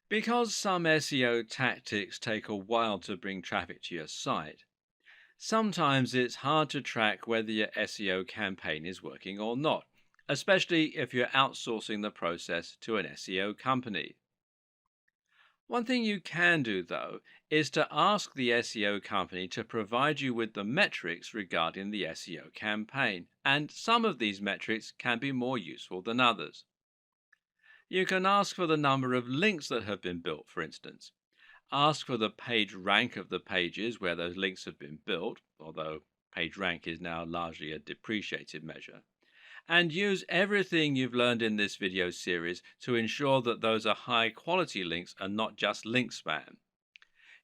Because some SEO tactics take a while to bring traffic to your site, sometimes it's hard to track whether your SEO campaign is working or not, especially if you're outsourcing the process to an SEO company. One thing you can do, though, is to ask the SEO company to provide you with the metrics regarding the SEO campaign, and some of these metrics can be more useful than others. You can ask for the number of links that have been built, for instance. Ask for the page rank of the pages where those links have been built, although page rank is now largely a depreciated measure. And use everything you've learned in this video series to ensure that those are high quality links and not just link spam.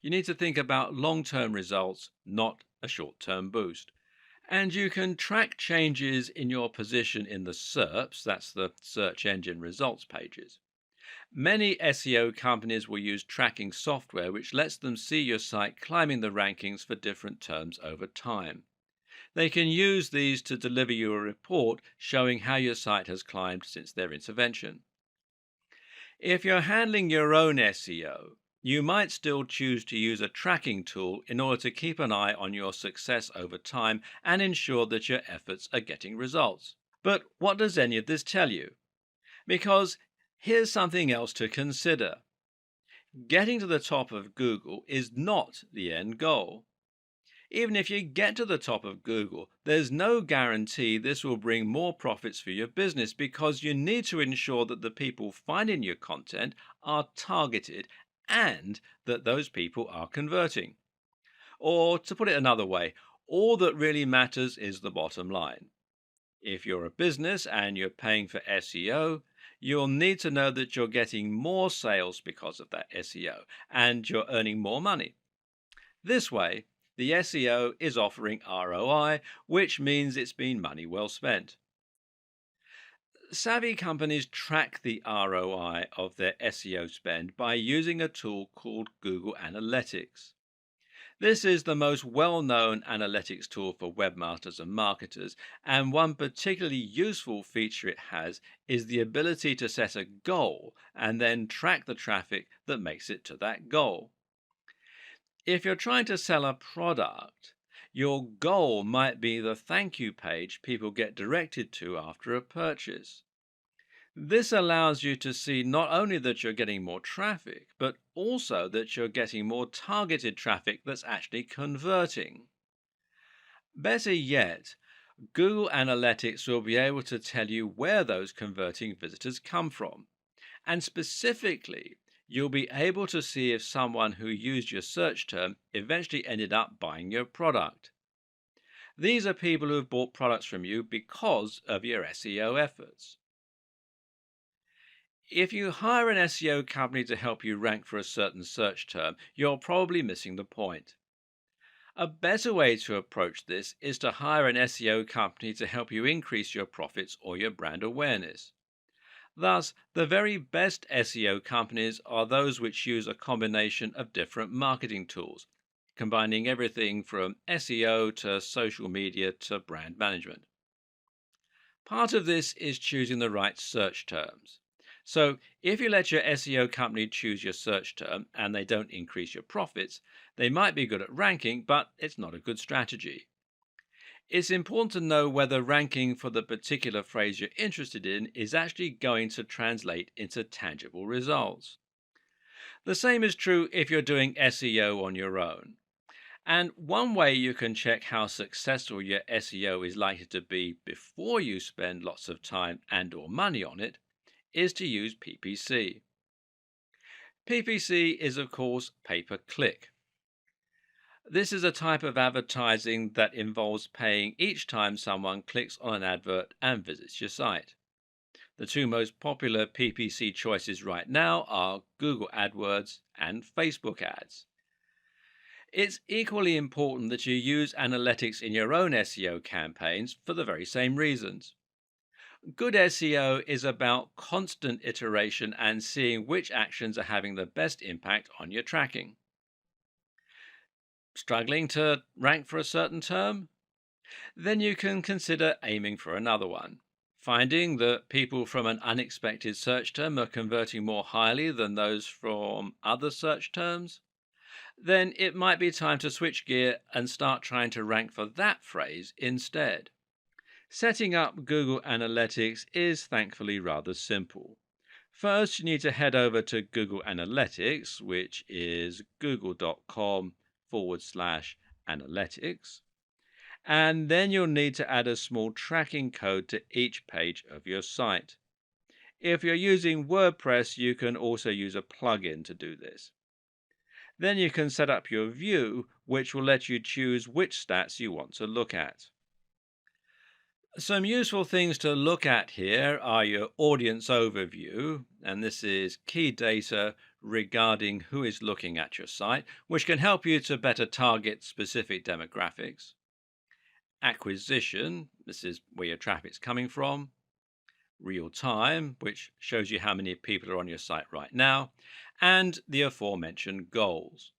You need to think about long term results, not a short term boost. And you can track changes in your position in the SERPs, that's the search engine results pages. Many SEO companies will use tracking software which lets them see your site climbing the rankings for different terms over time. They can use these to deliver you a report showing how your site has climbed since their intervention. If you're handling your own SEO, you might still choose to use a tracking tool in order to keep an eye on your success over time and ensure that your efforts are getting results. But what does any of this tell you? Because here's something else to consider. Getting to the top of Google is not the end goal. Even if you get to the top of Google, there's no guarantee this will bring more profits for your business because you need to ensure that the people finding your content are targeted and that those people are converting. Or, to put it another way, all that really matters is the bottom line. If you're a business and you're paying for SEO, you'll need to know that you're getting more sales because of that SEO and you're earning more money. This way, the SEO is offering ROI, which means it's been money well spent. Savvy companies track the ROI of their SEO spend by using a tool called Google Analytics. This is the most well known analytics tool for webmasters and marketers, and one particularly useful feature it has is the ability to set a goal and then track the traffic that makes it to that goal. If you're trying to sell a product, your goal might be the thank you page people get directed to after a purchase. This allows you to see not only that you're getting more traffic, but also that you're getting more targeted traffic that's actually converting. Better yet, Google Analytics will be able to tell you where those converting visitors come from. And specifically, you'll be able to see if someone who used your search term eventually ended up buying your product. These are people who have bought products from you because of your SEO efforts. If you hire an SEO company to help you rank for a certain search term, you're probably missing the point. A better way to approach this is to hire an SEO company to help you increase your profits or your brand awareness. Thus, the very best SEO companies are those which use a combination of different marketing tools, combining everything from SEO to social media to brand management. Part of this is choosing the right search terms. So, if you let your SEO company choose your search term and they don't increase your profits, they might be good at ranking, but it's not a good strategy. It's important to know whether ranking for the particular phrase you're interested in is actually going to translate into tangible results. The same is true if you're doing SEO on your own. And one way you can check how successful your SEO is likely to be before you spend lots of time and or money on it is to use PPC. PPC is of course pay-per-click. This is a type of advertising that involves paying each time someone clicks on an advert and visits your site. The two most popular PPC choices right now are Google AdWords and Facebook ads. It's equally important that you use analytics in your own SEO campaigns for the very same reasons. Good SEO is about constant iteration and seeing which actions are having the best impact on your tracking. Struggling to rank for a certain term? Then you can consider aiming for another one. Finding that people from an unexpected search term are converting more highly than those from other search terms? Then it might be time to switch gear and start trying to rank for that phrase instead. Setting up Google Analytics is thankfully rather simple. First, you need to head over to Google Analytics, which is google.com/analytics. And then you'll need to add a small tracking code to each page of your site. If you're using WordPress, you can also use a plugin to do this. Then you can set up your view, which will let you choose which stats you want to look at. Some useful things to look at here are your audience overview, and this is key data regarding who is looking at your site, which can help you to better target specific demographics. Acquisition, this is where your traffic's coming from. Real time, which shows you how many people are on your site right now. And the aforementioned goals.